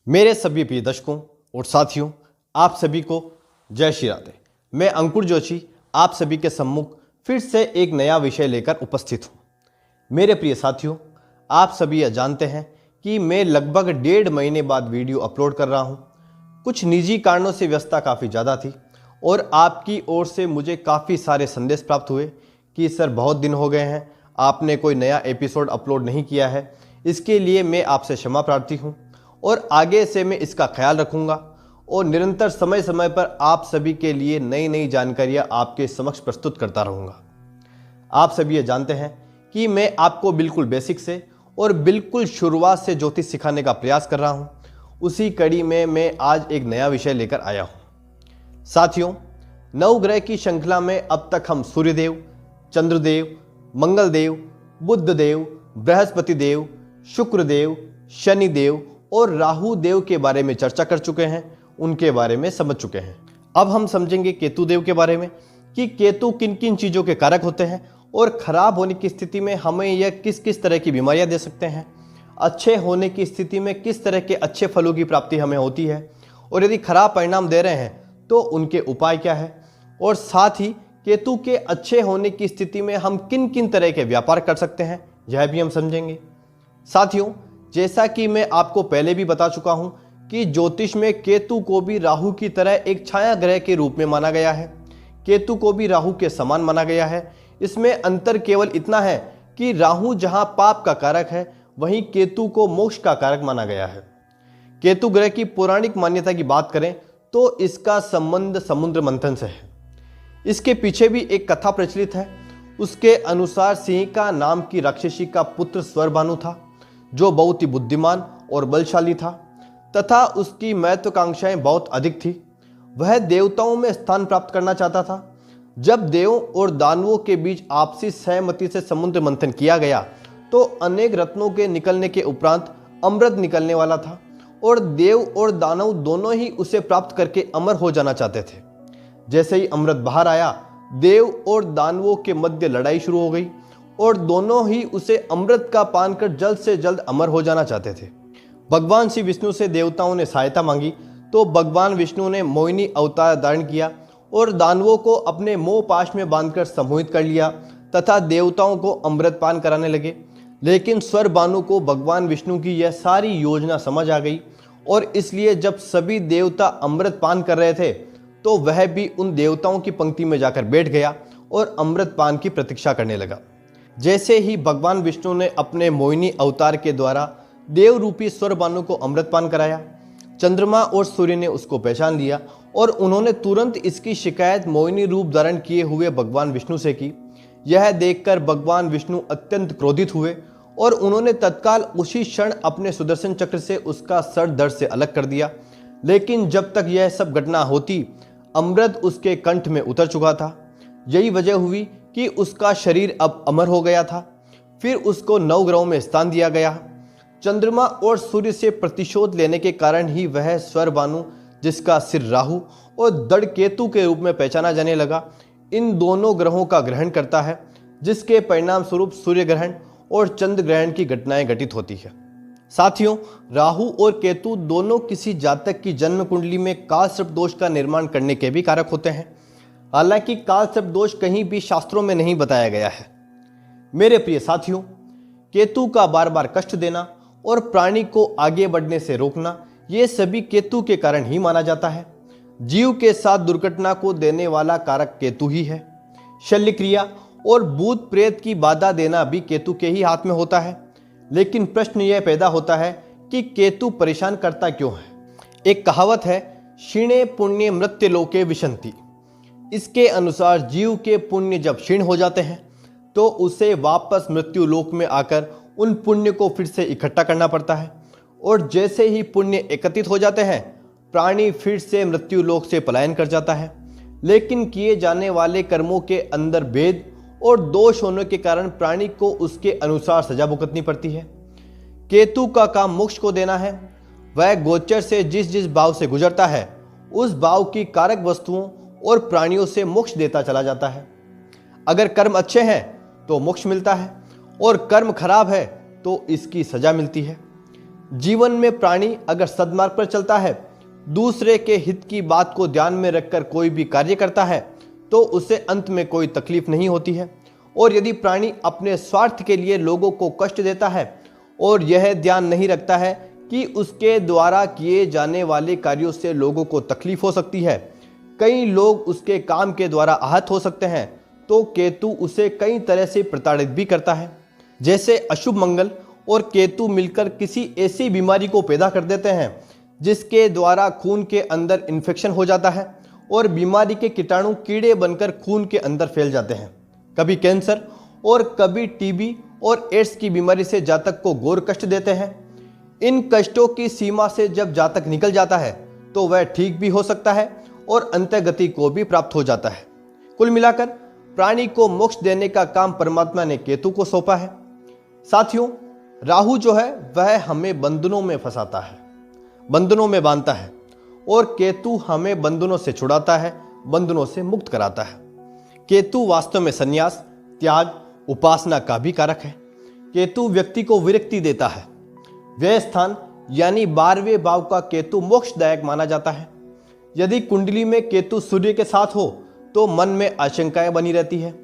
मेरे सभी प्रिय दर्शकों और साथियों, आप सभी को जय श्री राधे। मैं अंकुर जोशी आप सभी के सम्मुख फिर से एक नया विषय लेकर उपस्थित हूँ। मेरे प्रिय साथियों, आप सभी यह जानते हैं कि मैं लगभग 1.5 महीने बाद वीडियो अपलोड कर रहा हूँ। कुछ निजी कारणों से व्यस्तता काफ़ी ज़्यादा थी और आपकी ओर से मुझे काफ़ी सारे संदेश प्राप्त हुए कि सर बहुत दिन हो गए हैं, आपने कोई नया एपिसोड अपलोड नहीं किया है। इसके लिए मैं आपसे क्षमा प्रार्थी हूँ और आगे से मैं इसका ख्याल रखूँगा और निरंतर समय समय पर आप सभी के लिए नई नई जानकारियाँ आपके समक्ष प्रस्तुत करता रहूँगा। आप सभी ये जानते हैं कि मैं आपको बिल्कुल बेसिक से और बिल्कुल शुरुआत से ज्योतिष सिखाने का प्रयास कर रहा हूँ। उसी कड़ी में मैं आज एक नया विषय लेकर आया हूँ। साथियों, नवग्रह की श्रृंखला में अब तक हम सूर्यदेव, चंद्रदेव, मंगलदेव, बुधदेव, बृहस्पति देव, शुक्रदेव, शनिदेव और राहु देव के बारे में चर्चा कर चुके हैं, उनके बारे में समझ चुके हैं। अब हम समझेंगे केतु देव के बारे में कि केतु किन किन चीज़ों के कारक होते हैं और खराब होने की स्थिति में हमें यह किस किस तरह की बीमारियां दे सकते हैं, अच्छे होने की स्थिति में किस तरह के अच्छे फलों की प्राप्ति हमें होती है और यदि खराब परिणाम दे रहे हैं तो उनके उपाय क्या है, और साथ ही केतु के अच्छे होने की स्थिति में हम किन किन तरह के व्यापार कर सकते हैं, यह भी हम समझेंगे। साथियों, जैसा कि मैं आपको पहले भी बता चुका हूं कि ज्योतिष में केतु को भी राहु की तरह एक छाया ग्रह के रूप में माना गया है। केतु को भी राहु के समान माना गया है। इसमें अंतर केवल इतना है कि राहु जहां पाप का कारक है, वहीं केतु को मोक्ष का कारक माना गया है। केतु ग्रह की पौराणिक मान्यता की बात करें तो इसका संबंध समुद्र मंथन से है। इसके पीछे भी एक कथा प्रचलित है। उसके अनुसार सिंहिका नाम की राक्षसी का पुत्र स्वरभानु था, जो बहुत ही बुद्धिमान और बलशाली था तथा उसकी महत्वाकांक्षाएं बहुत अधिक थी। वह देवताओं में स्थान प्राप्त करना चाहता था। जब देवों और दानवों के बीच आपसी सहमति से समुद्र मंथन किया गया तो अनेक रत्नों के निकलने के उपरांत अमृत निकलने वाला था और देव और दानव दोनों ही उसे प्राप्त करके अमर हो जाना चाहते थे। जैसे ही अमृत बाहर आया, देव और दानवों के मध्य लड़ाई शुरू हो गई और दोनों ही उसे अमृत का पान कर जल्द से जल्द अमर हो जाना चाहते थे। भगवान श्री विष्णु से देवताओं ने सहायता मांगी तो भगवान विष्णु ने मोहिनी अवतार धारण किया और दानवों को अपने मोह पाश में बांधकर सम्मोहित कर लिया तथा देवताओं को अमृत पान कराने लगे। लेकिन स्वरभानु को भगवान विष्णु की यह सारी योजना समझ आ गई और इसलिए जब सभी देवता अमृत पान कर रहे थे तो वह भी उन देवताओं की पंक्ति में जाकर बैठ गया और अमृत पान की प्रतीक्षा करने लगा। जैसे ही भगवान विष्णु ने अपने मोहिनी अवतार के द्वारा देव रूपी स्वरभानु को अमृत पान कराया, चंद्रमा और सूर्य ने उसको पहचान लिया और उन्होंने तुरंत इसकी शिकायत मोहिनी रूप धारण किए हुए भगवान विष्णु से की। यह देखकर भगवान विष्णु अत्यंत क्रोधित हुए और उन्होंने तत्काल उसी क्षण अपने सुदर्शन चक्र से उसका सर धड़ से अलग कर दिया। लेकिन जब तक यह सब घटना होती, अमृत उसके कंठ में उतर चुका था। यही वजह हुई कि उसका शरीर अब अमर हो गया था। फिर उसको नवग्रहों में स्थान दिया गया। चंद्रमा और सूर्य से प्रतिशोध लेने के कारण ही वह स्वरभानु, जिसका सिर राहु और धड़ केतु के रूप में पहचाना जाने लगा, इन दोनों ग्रहों का ग्रहण करता है, जिसके परिणाम स्वरूप सूर्य ग्रहण और चंद्र ग्रहण की घटनाएं घटित होती है। साथियों, राहु और केतु दोनों किसी जातक की जन्म कुंडली में कालसर्प दोष का निर्माण करने के भी कारक होते हैं। हालांकि कालसर्प दोष कहीं भी शास्त्रों में नहीं बताया गया है। मेरे प्रिय साथियों, केतु का बार बार कष्ट देना और प्राणी को आगे बढ़ने से रोकना, ये सभी केतु के कारण ही माना जाता है। जीव के साथ दुर्घटना को देने वाला कारक केतु ही है। शल्य क्रिया और भूत प्रेत की बाधा देना भी केतु के ही हाथ में होता है। लेकिन प्रश्न यह पैदा होता है कि केतु परेशान करता क्यों है। एक कहावत है, क्षीणे पुण्य मृत्यु लोके विशंति। इसके अनुसार जीव के पुण्य जब क्षीण हो जाते हैं तो उसे वापस मृत्यु लोक में आकर उन पुण्य को फिर से इकट्ठा करना पड़ता है और जैसे ही पुण्य एकत्रित हो जाते हैं, प्राणी फिर से मृत्यु लोक से पलायन कर जाता है। लेकिन किए जाने वाले कर्मों के अंदर भेद और दोष होने के कारण प्राणी को उसके अनुसार सजा भुगतनी पड़ती है। केतु का काम मोक्ष को देना है। वह गोचर से जिस जिस भाव से गुजरता है, उस भाव की कारक वस्तुओं और प्राणियों से मोक्ष देता चला जाता है। अगर कर्म अच्छे हैं तो मोक्ष मिलता है और कर्म खराब है तो इसकी सजा मिलती है। जीवन में प्राणी अगर सद्मार्ग पर चलता है, दूसरे के हित की बात को ध्यान में रखकर कोई भी कार्य करता है, तो उसे अंत में कोई तकलीफ नहीं होती है। और यदि प्राणी अपने स्वार्थ के लिए लोगों को कष्ट देता है और यह ध्यान नहीं रखता है कि उसके द्वारा किए जाने वाले कार्यों से लोगों को तकलीफ हो सकती है, कई लोग उसके काम के द्वारा आहत हो सकते हैं, तो केतु उसे कई तरह से प्रताड़ित भी करता है। जैसे अशुभ मंगल और केतु मिलकर किसी ऐसी बीमारी को पैदा कर देते हैं जिसके द्वारा खून के अंदर इन्फेक्शन हो जाता है और बीमारी के कीटाणु कीड़े बनकर खून के अंदर फैल जाते हैं। कभी कैंसर और कभी टीबी और एड्स की बीमारी से जातक को घोर कष्ट देते हैं। इन कष्टों की सीमा से जब जातक निकल जाता है तो वह ठीक भी हो सकता है और अंत्यगति को भी प्राप्त हो जाता है। कुल मिलाकर प्राणी को मोक्ष देने का काम परमात्मा ने केतु को सौंपा है। साथियों, राहु जो है वह हमें बंधनों में फंसाता है, बंधनों में बांधता है, और केतु हमें बंधनों से छुड़ाता है, बंधनों से मुक्त कराता है। केतु वास्तव में संन्यास, त्याग, उपासना का भी कारक है। केतु व्यक्ति को विरक्ति देता है। व्यय स्थान यानी 12वें भाव का केतु मोक्षदायक माना जाता है। यदि कुंडली में केतु सूर्य के साथ हो तो मन में आशंकाएं बनी रहती है।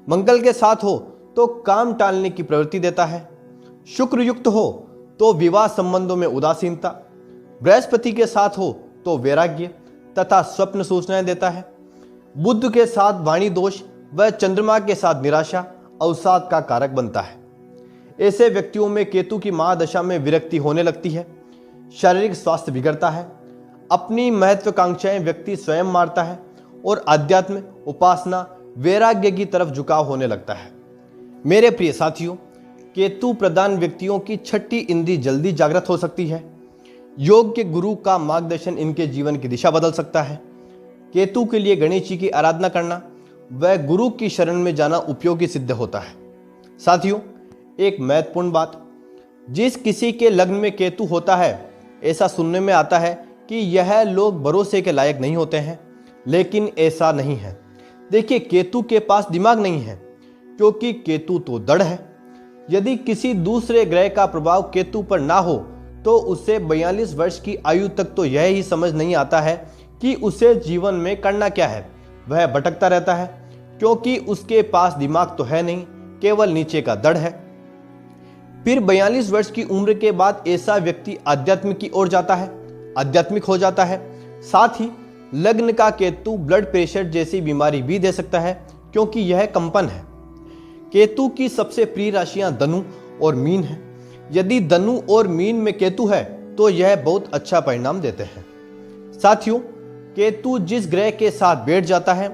मंगल के साथ हो तो काम टालने की प्रवृत्ति देता है। शुक्र युक्त हो तो विवाह संबंधों में उदासीनता। बृहस्पति के साथ हो तो वैराग्य तथा स्वप्न सूचनाएं देता है। बुध के साथ वाणी दोष व चंद्रमा के साथ निराशा अवसाद का कारक बनता है। ऐसे व्यक्तियों में केतु की महादशा में विरक्ति होने लगती है। शारीरिक स्वास्थ्य बिगड़ता है। अपनी महत्वाकांक्षाएं व्यक्ति स्वयं मारता है और अध्यात्म, उपासना, वैराग्य की तरफ झुकाव होने लगता है। मेरे प्रिय साथियों, केतु प्रधान व्यक्तियों की छठी इंद्री जल्दी जागृत हो सकती है। योग्य गुरु का मार्गदर्शन इनके जीवन की दिशा बदल सकता है। केतु के लिए गणेश जी की आराधना करना व गुरु की शरण में जाना उपयोगी सिद्ध होता है। साथियों, एक महत्वपूर्ण बात, जिस किसी के लग्न में केतु होता है, ऐसा सुनने में आता है कि यह लोग भरोसे के लायक नहीं होते हैं, लेकिन ऐसा नहीं है। देखिए, केतु के पास दिमाग नहीं है, क्योंकि केतु तो दृढ़ है। यदि किसी दूसरे ग्रह का प्रभाव केतु पर ना हो तो उसे 42 वर्ष की आयु तक तो यह ही समझ नहीं आता है कि उसे जीवन में करना क्या है। वह भटकता रहता है, क्योंकि उसके पास दिमाग तो है नहीं, केवल नीचे का दृढ़ है। फिर 42 वर्ष की उम्र के बाद ऐसा व्यक्ति आध्यात्मिक की ओर जाता है, आध्यात्मिक हो जाता है। साथ ही लग्न का केतु ब्लड प्रेशर जैसी बीमारी भी दे सकता है, क्योंकि यह कंपन है। केतु की सबसे प्रिय राशियां धनु और मीन है। यदि धनु और मीन में केतु है तो यह बहुत अच्छा परिणाम देते हैं। साथियों, केतु जिस ग्रह के साथ बैठ जाता है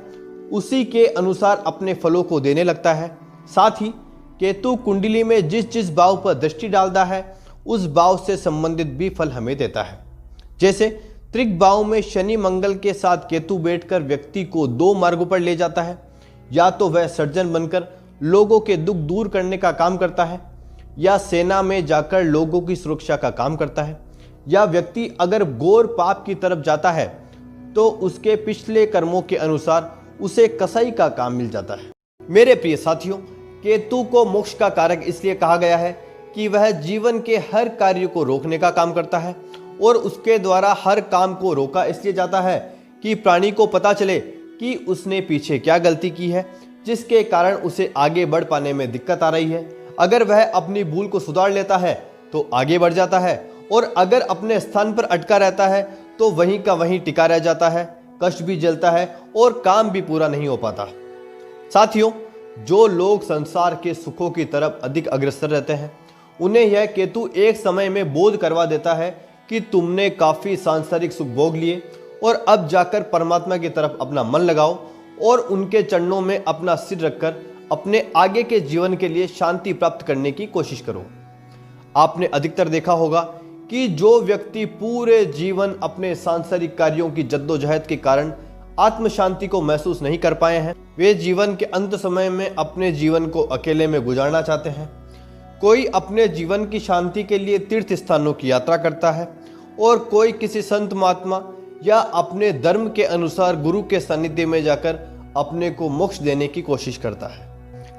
उसी के अनुसार अपने फलों को देने लगता है। साथ ही केतु कुंडली में जिस जिस भाव पर दृष्टि डालता है उस भाव से संबंधित भी फल हमें देता है। जैसे त्रिक भाव में शनि मंगल के साथ केतु बैठकर व्यक्ति को दो मार्गों पर ले जाता है। या तो वह सर्जन बनकर लोगों के दुख दूर करने का काम करता है, या सेना में जाकर लोगों की सुरक्षा का काम करता है, या व्यक्ति अगर घोर पाप की तरफ जाता है तो उसके पिछले कर्मों के अनुसार उसे कसाई का काम मिल जाता है। मेरे प्रिय साथियों, केतु को मोक्ष का कारक इसलिए कहा गया है कि वह जीवन के हर कार्य को रोकने का काम करता है, और उसके द्वारा हर काम को रोका इसलिए जाता है कि प्राणी को पता चले कि उसने पीछे क्या गलती की है जिसके कारण उसे आगे बढ़ पाने में दिक्कत आ रही है। अगर वह अपनी भूल को सुधार लेता है तो आगे बढ़ जाता है, और अगर अपने स्थान पर अटका रहता है तो वहीं का वहीं टिका रह जाता है, कष्ट भी झेलता है और काम भी पूरा नहीं हो पाता। साथियों, जो लोग संसार के सुखों की तरफ अधिक अग्रसर रहते हैं उन्हें यह केतु एक समय में बोध करवा देता है कि तुमने काफी सांसारिक सुख भोग लिए और अब जाकर परमात्मा की तरफ अपना मन लगाओ और उनके चरणों में अपना सिर रखकर अपने आगे के जीवन के लिए शांति प्राप्त करने की कोशिश करो। आपने अधिकतर देखा होगा कि जो व्यक्ति पूरे जीवन अपने सांसारिक कार्यों की जद्दोजहद के कारण आत्म शांति को महसूस नहीं कर पाए हैं, वे जीवन के अंत समय में अपने जीवन को अकेले में गुजारना चाहते हैं। कोई अपने जीवन की शांति के लिए तीर्थ स्थानों की यात्रा करता है, और कोई किसी संत महात्मा या अपने धर्म के अनुसार गुरु के सानिध्य में जाकर अपने को मोक्ष देने की कोशिश करता है।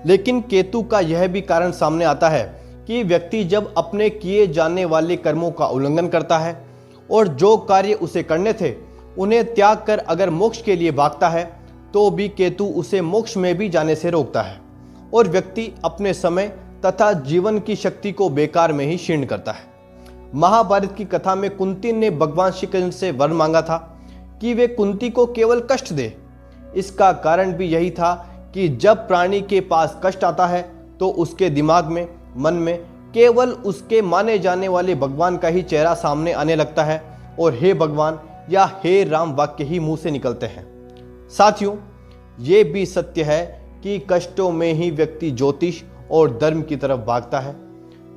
लेकिन केतु का यह भी कारण सामने आता है कि व्यक्ति जब अपने किए जाने वाले कर्मों का उल्लंघन करता है और जो कार्य उसे करने थे उन्हें त्याग कर अगर मोक्ष के लिए भागता है तो भी केतु उसे मोक्ष में भी जाने से रोकता है और व्यक्ति अपने समय तथा जीवन की शक्ति को बेकार में ही क्षीण करता है। महाभारत की कथा में कुंती ने भगवान श्री कृष्ण से वर मांगा था कि वे कुंती को केवल कष्ट दे। इसका कारण भी यही था कि जब प्राणी के पास कष्ट आता है तो उसके दिमाग में, मन में केवल उसके माने जाने वाले भगवान का ही चेहरा सामने आने लगता है और हे भगवान या हे राम वाक्य ही मुंह से निकलते हैं। साथियों, ये भी सत्य है कि कष्टों में ही व्यक्ति ज्योतिष और धर्म की तरफ भागता है।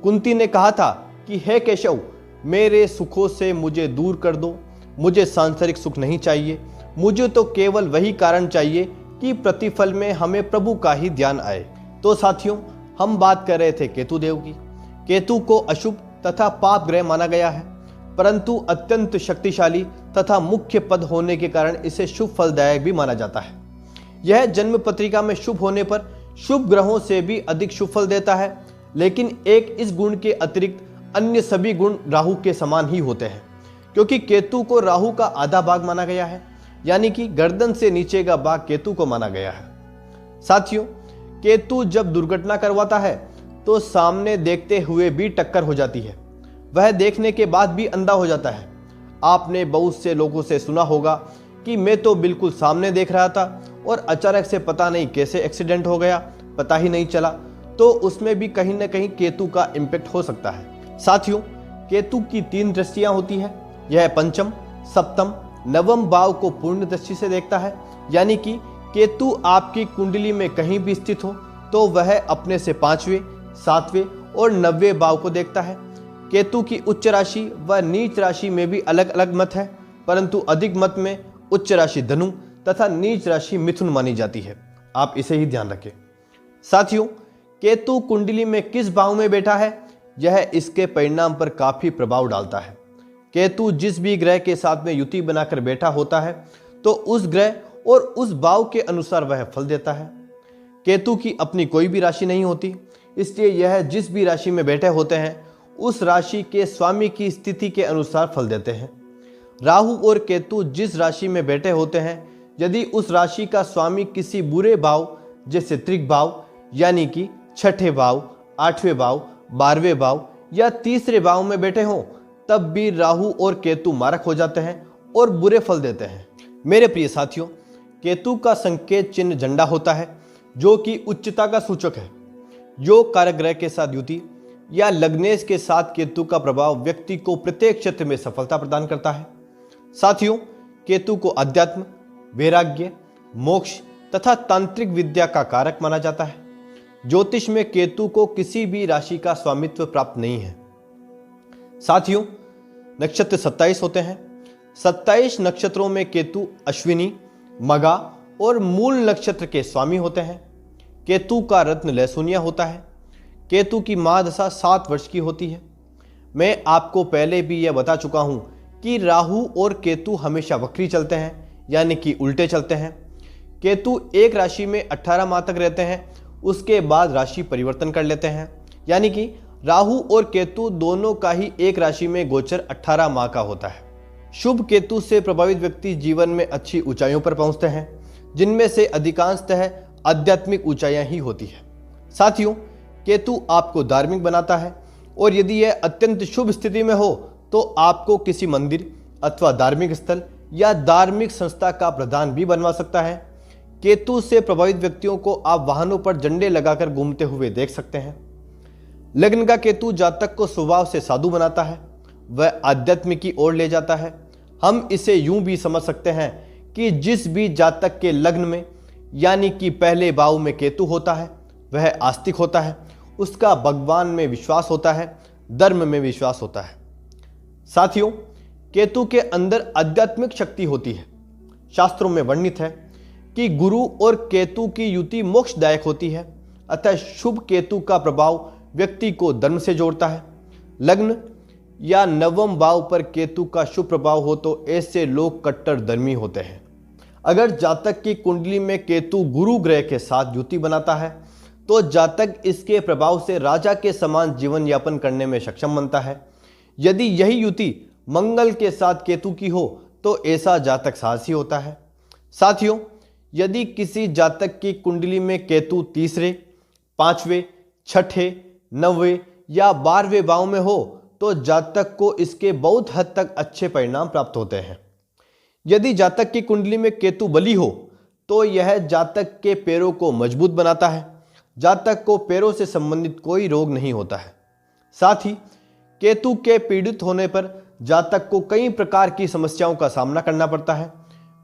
कुंती ने कहा था कि हे केशव, मेरे सुखों से मुझे दूर कर दो, मुझे सांसारिक सुख नहीं चाहिए, मुझे तो केवल वही कारण चाहिए कि प्रतिफल में हमें प्रभु का ही ध्यान आए। तो साथियों, हम बात कर रहे थे केतु देव की। केतु को अशुभ तथा पाप ग्रह माना गया है, परंतु अत्यंत शक्तिशाली तथा मुख्य पद होने के कारण इसे शुभ फलदायक भी माना जाता है। यह जन्म पत्रिका में शुभ होने पर शुभ ग्रहों से भी अधिक शुभ फल देता है, लेकिन एक इस गुण के अतिरिक्त अन्य सभी गुण राहु के समान ही होते हैं, क्योंकि केतु को राहु का आधा भाग माना गया है, यानी कि गर्दन से नीचे का भाग केतु को माना गया है। साथियों, केतु जब दुर्घटना करवाता है तो सामने देखते हुए भी टक्कर हो जाती है, वह देखने के बाद भी अंधा हो जाता है। आपने बहुत से लोगों से सुना होगा कि मैं तो बिल्कुल सामने देख रहा था और अचानक से पता नहीं कैसे एक्सीडेंट हो गया, पता ही नहीं चला, तो उसमें भी कहीं ना कहीं केतु का इम्पैक्ट हो सकता है। साथियों, केतु की 3 दृष्टियां होती है। यह पंचम, सप्तम, नवम भाव को पूर्ण दृष्टि से देखता है, यानी कि केतु आपकी कुंडली में कहीं भी स्थित हो तो वह अपने से 5वें, 7वें और 9वें भाव को देखता है। केतु की उच्च राशि व नीच राशि में भी अलग अलग मत है, परंतु अधिक मत में उच्च राशि धनु तथा नीच राशि मिथुन मानी जाती है। आप इसे ही ध्यान रखें। साथियों, केतु कुंडली में किस भाव में बैठा है यह इसके परिणाम पर काफी प्रभाव डालता है। केतु जिस भी ग्रह के साथ में युति बनाकर बैठा होता है तो उस ग्रह और उस भाव के अनुसार वह फल देता है। केतु की अपनी कोई भी राशि नहीं होती, इसलिए यह जिस भी राशि में बैठे होते हैं उस राशि के स्वामी की स्थिति के अनुसार फल देते हैं। राहु और केतु जिस राशि में बैठे होते हैं, यदि उस राशि का स्वामी किसी बुरे भाव जैसे त्रिक भाव यानी कि 6ठे भाव, 8वें भाव, 12वें भाव या 3रे भाव में बैठे हों, तब भी राहु और केतु मारक हो जाते हैं और बुरे फल देते हैं। मेरे प्रिय साथियों, केतु का संकेत चिन्ह झंडा होता है, जो कि उच्चता का सूचक है। योग कारक ग्रह के साथ युति या लग्नेश के साथ केतु का प्रभाव व्यक्ति को प्रत्येक क्षेत्र में सफलता प्रदान करता है। साथियों, केतु को अध्यात्म, वैराग्य, मोक्ष तथा तांत्रिक विद्या का कारक माना जाता है। ज्योतिष में केतु को किसी भी राशि का स्वामित्व प्राप्त नहीं है। साथियों, नक्षत्र 27 होते हैं। 27 नक्षत्रों में केतु अश्विनी, मगा और मूल नक्षत्र के स्वामी होते हैं। केतु का रत्न लहसुनिया होता है। केतु की महादशा 7 वर्ष की होती है। मैं आपको पहले भी यह बता चुका हूं कि राहु और केतु हमेशा वक्री चलते हैं, यानी कि उल्टे चलते हैं। केतु एक राशि में 18 माह तक रहते हैं, उसके बाद राशि परिवर्तन कर लेते हैं, यानी कि राहु और केतु दोनों का ही एक राशि में गोचर 18 माह का होता है। शुभ केतु से प्रभावित व्यक्ति जीवन में अच्छी ऊंचाइयों पर पहुंचते हैं, जिनमें से अधिकांशतः आध्यात्मिक ऊंचाइयां ही होती है। साथियों, केतु आपको धार्मिक बनाता है और यदि यह अत्यंत शुभ स्थिति में हो तो आपको किसी मंदिर अथवा धार्मिक स्थल या धार्मिक संस्था का प्रधान भी बनवा सकता है। केतु से प्रभावित व्यक्तियों को आप वाहनों पर झंडे लगाकर घूमते हुए देख सकते हैं। लग्न का केतु जातक को स्वभाव से साधु बनाता है, वह आध्यात्म की ओर ले जाता है। हम इसे यूं भी समझ सकते हैं कि जिस भी जातक के लग्न में यानी कि पहले भाव में केतु होता है वह आस्तिक होता है, उसका भगवान में विश्वास होता है, धर्म में विश्वास होता है। साथियों, केतु के अंदर आध्यात्मिक शक्ति होती है। शास्त्रों में वर्णित है कि गुरु और केतु की युति मोक्षदायक होती है, अतः शुभ केतु का प्रभाव व्यक्ति को धर्म से जोड़ता है। लग्न या नवम भाव पर केतु का शुभ प्रभाव हो तो ऐसे लोग कट्टर धर्मी होते हैं। अगर जातक की कुंडली में केतु गुरु ग्रह के साथ युति बनाता है तो जातक इसके प्रभाव से राजा के समान जीवन यापन करने में सक्षम बनता है। यदि यही युति मंगल के साथ केतु की हो तो ऐसा जातक साहसी होता है। साथियों, यदि किसी जातक की कुंडली में केतु तीसरे, पांचवें, छठे, नौवें या 12वें भाव में हो तो जातक को इसके बहुत हद तक अच्छे परिणाम प्राप्त होते हैं। यदि जातक की कुंडली में केतु बली हो तो यह जातक के पैरों को मजबूत बनाता है। जातक को पैरों से संबंधित कोई रोग नहीं होता है। साथ ही केतु के पीड़ित होने पर जातक को कई प्रकार की समस्याओं का सामना करना पड़ता है।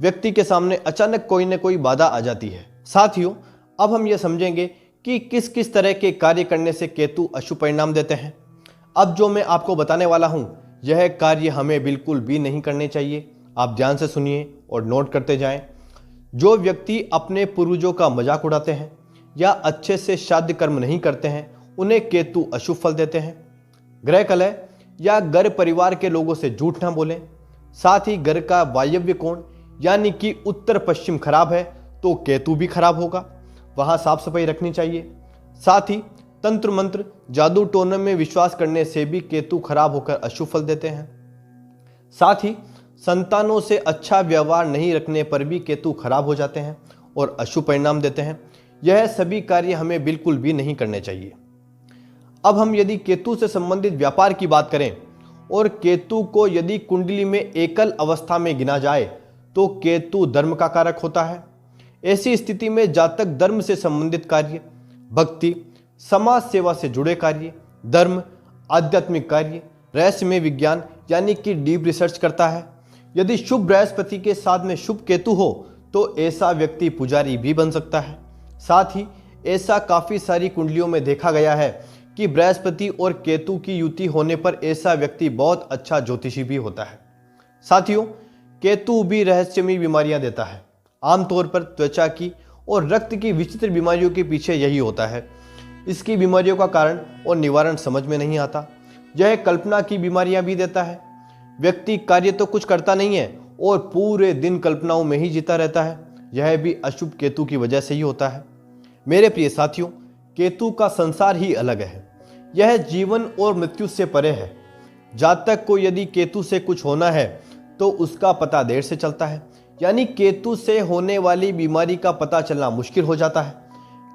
व्यक्ति के सामने अचानक कोई न कोई बाधा आ जाती है। साथियों, अब हम यह समझेंगे कि किस किस तरह के कार्य करने से केतु अशुभ परिणाम देते हैं। अब जो मैं आपको बताने वाला हूं, यह कार्य हमें बिल्कुल भी नहीं करने चाहिए। आप ध्यान से सुनिए और नोट करते जाएं। जो व्यक्ति अपने पूर्वजों का मजाक उड़ाते हैं या अच्छे से श्राद्ध कर्म नहीं करते हैं, उन्हें केतु अशुभ फल देते हैं। ग्रह कलह या घर परिवार के लोगों से झूठ ना बोलें। साथ ही घर का वायव्य कोण यानी कि उत्तर पश्चिम खराब है तो केतु भी खराब होगा, वहां साफ सफाई रखनी चाहिए। साथ ही तंत्र मंत्र, जादू टोने में विश्वास करने से भी केतु खराब होकर अशुभ फल देते हैं। साथ ही संतानों से अच्छा व्यवहार नहीं रखने पर भी केतु खराब हो जाते हैं और अशुभ परिणाम देते हैं। यह सभी कार्य हमें बिल्कुल भी नहीं करने चाहिए। अब हम यदि केतु से संबंधित व्यापार की बात करें और केतु को यदि कुंडली में एकल अवस्था में गिना जाए तो केतु धर्म का कारक होता है। ऐसी स्थिति में जातक धर्म से संबंधित कार्य, भक्ति, समाज सेवा से जुड़े कार्य, धर्म, आध्यात्मिक कार्य, रहस्यमय विज्ञान यानी कि डीप रिसर्च करता है। यदि शुभ बृहस्पति के साथ में शुभ केतु हो तो ऐसा व्यक्ति पुजारी भी बन सकता है। साथ ही ऐसा काफी सारी कुंडलियों में देखा गया है कि बृहस्पति और केतु की युति होने पर ऐसा व्यक्ति बहुत अच्छा ज्योतिषी भी होता है। साथियों, केतु भी रहस्यमय बीमारियां देता है। आमतौर पर त्वचा की और रक्त की विचित्र बीमारियों के पीछे यही होता है। इसकी बीमारियों का कारण और निवारण समझ में नहीं आता। यह कल्पना की बीमारियां भी देता है। व्यक्ति कार्य तो कुछ करता नहीं है और पूरे दिन कल्पनाओं में ही जीता रहता है। यह भी अशुभ केतु की वजह से ही होता है। मेरे प्रिय साथियों, केतु का संसार ही अलग है। यह जीवन और मृत्यु से परे है। जातक को यदि केतु से कुछ होना है तो उसका पता देर से चलता है, यानी केतु से होने वाली बीमारी का पता चलना मुश्किल हो जाता है।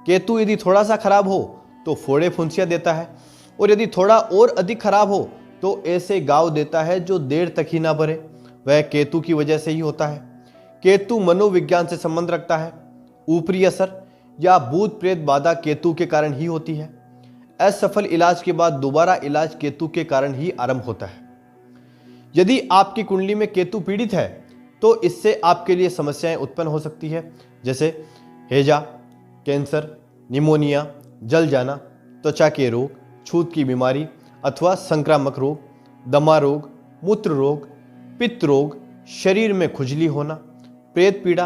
केतु यदि थोड़ा सा खराब हो तो फोड़े फुंसियां देता है और यदि थोड़ा और अधिक खराब हो तो ऐसे घाव देता है जो देर तक ही ना भरे। वह केतु की वजह से ही होता है। केतु मनोविज्ञान से संबंध रखता है। ऊपरी असर या भूत प्रेत बाधा केतु के कारण ही होती है। असफल इलाज के बाद दोबारा इलाज केतु के कारण ही आरंभ होता है। यदि आपकी कुंडली में केतु पीड़ित है तो इससे आपके लिए समस्याएं उत्पन्न हो सकती है, जैसे हैजा, कैंसर, निमोनिया, जल जाना, त्वचा के रोग, छूत की बीमारी अथवा संक्रामक रोग, दमा रोग, मूत्र रोग, पित्त रोग, शरीर में खुजली होना, प्रेत पीड़ा,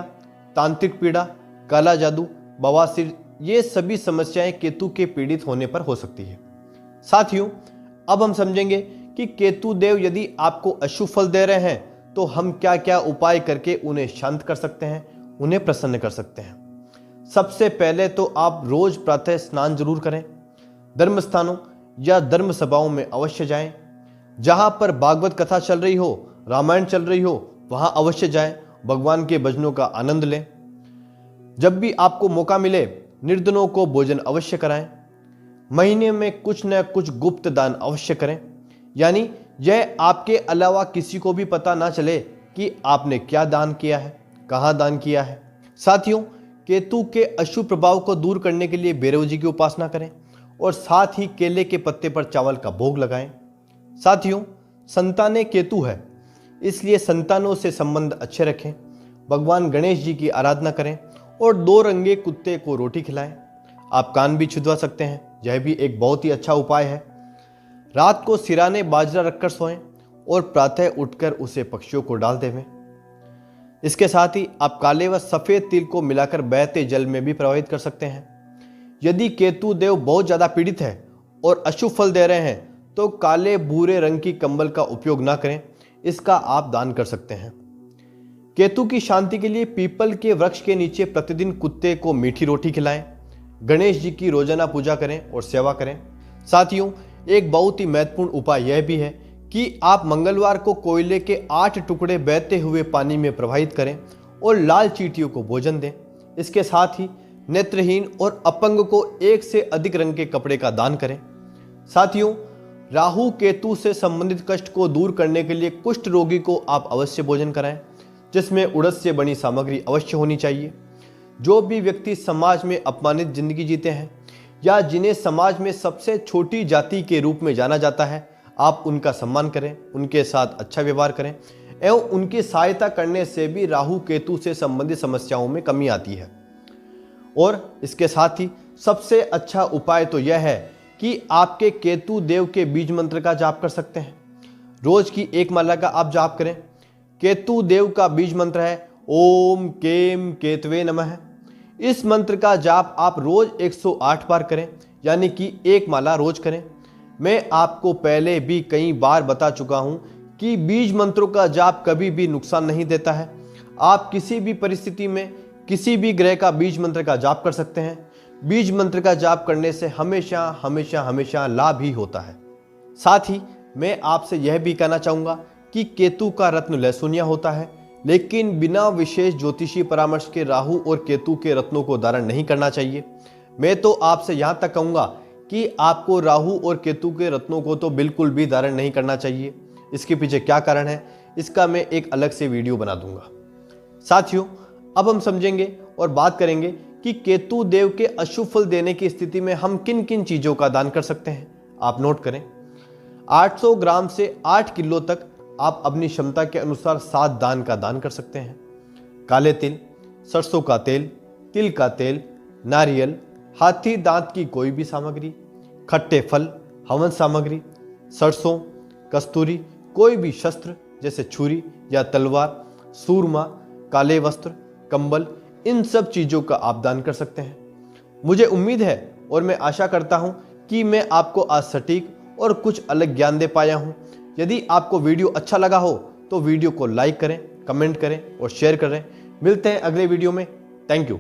तांत्रिक पीड़ा, काला जादू, बवासीर, ये सभी समस्याएं केतु के पीड़ित होने पर हो सकती है। साथियों, अब हम समझेंगे कि केतु देव यदि आपको अशुभ फल दे रहे हैं तो हम क्या क्या उपाय करके उन्हें शांत कर सकते हैं, उन्हें प्रसन्न कर सकते हैं। सबसे पहले तो आप रोज प्रातः स्नान जरूर करें। धर्म स्थानों या धर्म सभाओं में अवश्य जाएं। जहां पर भागवत कथा चल रही हो, रामायण चल रही हो, वहां अवश्य जाएं। भगवान के भजनों का आनंद लें। जब भी आपको मौका मिले निर्धनों को भोजन अवश्य कराएं। महीने में कुछ न कुछ गुप्त दान अवश्य करें, यानी यह आपके अलावा किसी को भी पता ना चले कि आपने क्या दान किया है, कहां दान किया है। साथियों, केतु के अशुभ प्रभाव को दूर करने के लिए भैरव जी की उपासना करें और साथ ही केले के पत्ते पर चावल का भोग लगाएं। साथियों, संतानें केतु है, इसलिए संतानों से संबंध अच्छे रखें। भगवान गणेश जी की आराधना करें और 2 रंगे कुत्ते को रोटी खिलाएं। आप कान भी छिदवा सकते हैं, यह भी एक बहुत ही अच्छा उपाय है। रात को सिराने बाजरा रखकर सोएं और प्रातः उठकर उसे पक्षियों को डाल देवें। इसके साथ ही आप काले व सफेद तिल को मिलाकर बहते जल में भी प्रवाहित कर सकते हैं। यदि केतु देव बहुत ज्यादा पीड़ित है और अशुभ फल दे रहे हैं तो काले भूरे रंग की कंबल का उपयोग ना करें, इसका आप दान कर सकते हैं। केतु की शांति के लिए पीपल के वृक्ष के नीचे प्रतिदिन कुत्ते को मीठी रोटी खिलाएं। गणेश जी की रोजाना पूजा करें और सेवा करें। साथियों, एक बहुत ही महत्वपूर्ण उपाय यह भी है कि आप मंगलवार को कोयले के 8 टुकड़े बहते हुए पानी में प्रवाहित करें और लाल चींटियों को भोजन दें। इसके साथ ही नेत्रहीन और अपंग को एक से अधिक रंग के कपड़े का दान करें। साथियों, राहु केतु से संबंधित कष्ट को दूर करने के लिए कुष्ठ रोगी को आप अवश्य भोजन कराएं, जिसमें उड़द से बनी सामग्री अवश्य होनी चाहिए। जो भी व्यक्ति समाज में अपमानित जिंदगी जीते हैं या जिन्हें समाज में सबसे छोटी जाति के रूप में जाना जाता है, आप उनका सम्मान करें, उनके साथ अच्छा व्यवहार करें एवं उनकी सहायता करने से भी राहु केतु से संबंधित समस्याओं में कमी आती है। और इसके साथ ही सबसे अच्छा उपाय तो यह है कि आपके केतु देव के बीज मंत्र का जाप कर सकते हैं। रोज की एक माला का आप जाप करें। केतु देव का बीज मंत्र है ओम केम केतवे नमः। इस मंत्र का जाप आप रोज 108 बार करें, यानी कि एक माला रोज करें। मैं आपको पहले भी कई बार बता चुका हूं कि बीज मंत्रों का जाप कभी भी नुकसान नहीं देता है। आप किसी भी परिस्थिति में किसी भी ग्रह का बीज मंत्र का जाप कर सकते हैं। बीज मंत्र का जाप करने से हमेशा हमेशा हमेशा लाभ ही होता है। साथ ही मैं आपसे यह भी कहना चाहूँगा कि केतु का रत्न लहसुनिया होता है, लेकिन बिना विशेष ज्योतिषी परामर्श के राहु और केतु के रत्नों को धारण नहीं करना चाहिए। मैं तो आपसे यहाँ तक कहूँगा कि आपको राहु और केतु के रत्नों को तो बिल्कुल भी धारण नहीं करना चाहिए। इसके पीछे क्या कारण है, इसका मैं एक अलग से वीडियो बना दूंगा। साथियों, अब हम समझेंगे और बात करेंगे कि केतु देव के अशुभ फल देने की स्थिति में हम किन किन चीजों का दान कर सकते हैं। आप नोट करें, 800 ग्राम से 8 किलो तक आप अपनी क्षमता के अनुसार 7 दान का दान कर सकते हैं। काले तिल, सरसों का तेल, तिल का तेल, नारियल, हाथी दांत की कोई भी सामग्री, खट्टे फल, हवन सामग्री, सरसों, कस्तूरी, कोई भी शस्त्र जैसे छुरी या तलवार, सूरमा, काले वस्त्र, कंबल, इन सब चीज़ों का आप दान कर सकते हैं। मुझे उम्मीद है और मैं आशा करता हूं कि मैं आपको आज सटीक और कुछ अलग ज्ञान दे पाया हूं। यदि आपको वीडियो अच्छा लगा हो तो वीडियो को लाइक करें, कमेंट करें और शेयर करें। मिलते हैं अगले वीडियो में। Thank you.